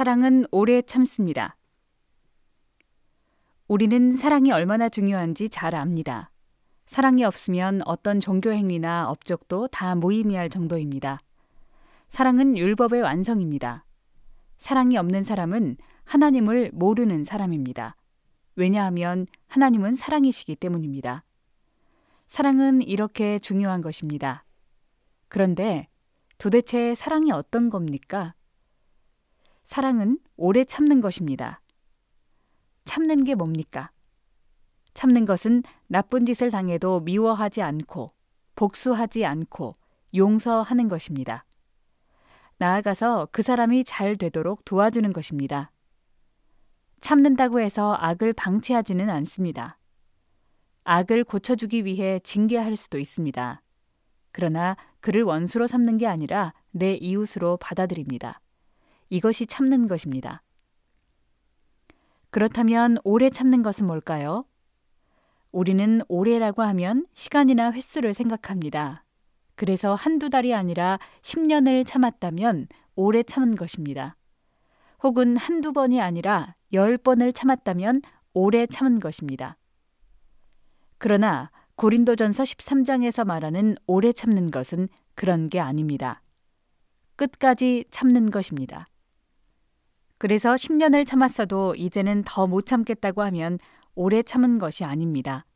사랑은 오래 참습니다. 우리는 사랑이 얼마나 중요한지 잘 압니다. 사랑이 없으면 어떤 종교 행위나 업적도 다 무의미할 정도입니다. 사랑은 율법의 완성입니다. 사랑이 없는 사람은 하나님을 모르는 사람입니다. 왜냐하면 하나님은 사랑이시기 때문입니다. 사랑은 이렇게 중요한 것입니다. 그런데 도대체 사랑이 어떤 겁니까? 사랑은 오래 참는 것입니다. 참는 게 뭡니까? 참는 것은 나쁜 짓을 당해도 미워하지 않고 복수하지 않고 용서하는 것입니다. 나아가서 그 사람이 잘 되도록 도와주는 것입니다. 참는다고 해서 악을 방치하지는 않습니다. 악을 고쳐주기 위해 징계할 수도 있습니다. 그러나 그를 원수로 삼는 게 아니라 내 이웃으로 받아들입니다. 이것이 참는 것입니다. 그렇다면 오래 참는 것은 뭘까요? 우리는 오래라고 하면 시간이나 횟수를 생각합니다. 그래서 한두 달이 아니라 10년을 참았다면 오래 참은 것입니다. 혹은 한두 번이 아니라 10번을 참았다면 오래 참은 것입니다. 그러나 고린도전서 13장에서 말하는 오래 참는 것은 그런 게 아닙니다. 끝까지 참는 것입니다. 그래서 10년을 참았어도 이제는 더 못 참겠다고 하면 오래 참은 것이 아닙니다.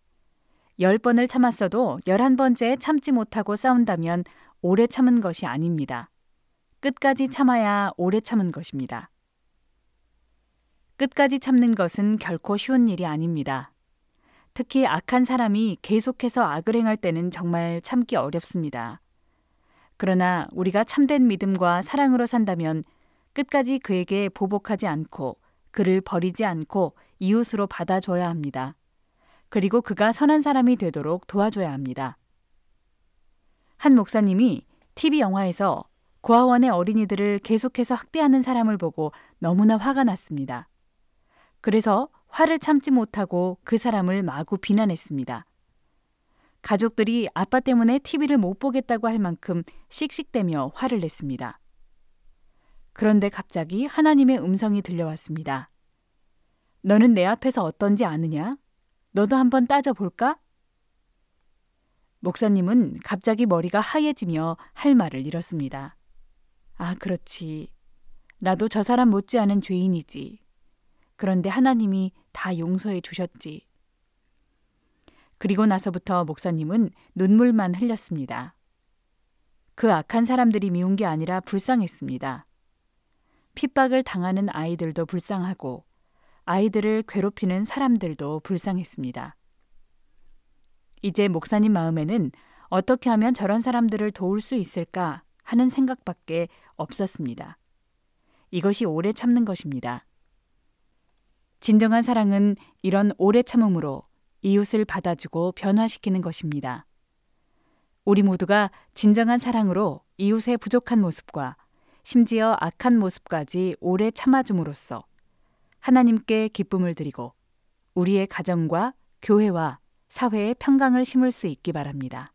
10번을 참았어도 11번째에 참지 못하고 싸운다면 오래 참은 것이 아닙니다. 끝까지 참아야 오래 참은 것입니다. 끝까지 참는 것은 결코 쉬운 일이 아닙니다. 특히 악한 사람이 계속해서 악을 행할 때는 정말 참기 어렵습니다. 그러나 우리가 참된 믿음과 사랑으로 산다면 끝까지 그에게 보복하지 않고 그를 버리지 않고 이웃으로 받아줘야 합니다. 그리고 그가 선한 사람이 되도록 도와줘야 합니다. 한 목사님이 TV 영화에서 고아원의 어린이들을 계속해서 학대하는 사람을 보고 너무나 화가 났습니다. 그래서 화를 참지 못하고 그 사람을 마구 비난했습니다. 가족들이 아빠 때문에 TV를 못 보겠다고 할 만큼 씩씩대며 화를 냈습니다. 그런데 갑자기 하나님의 음성이 들려왔습니다. 너는 내 앞에서 어떤지 아느냐? 너도 한번 따져볼까? 목사님은 갑자기 머리가 하얘지며 할 말을 잃었습니다. 아, 그렇지. 나도 저 사람 못지않은 죄인이지. 그런데 하나님이 다 용서해 주셨지. 그리고 나서부터 목사님은 눈물만 흘렸습니다. 그 악한 사람들이 미운 게 아니라 불쌍했습니다. 핍박을 당하는 아이들도 불쌍하고 아이들을 괴롭히는 사람들도 불쌍했습니다. 이제 목사님 마음에는 어떻게 하면 저런 사람들을 도울 수 있을까 하는 생각밖에 없었습니다. 이것이 오래 참는 것입니다. 진정한 사랑은 이런 오래 참음으로 이웃을 받아주고 변화시키는 것입니다. 우리 모두가 진정한 사랑으로 이웃의 부족한 모습과 심지어 악한 모습까지 오래 참아줌으로써 하나님께 기쁨을 드리고 우리의 가정과 교회와 사회에 평강을 심을 수 있기 바랍니다.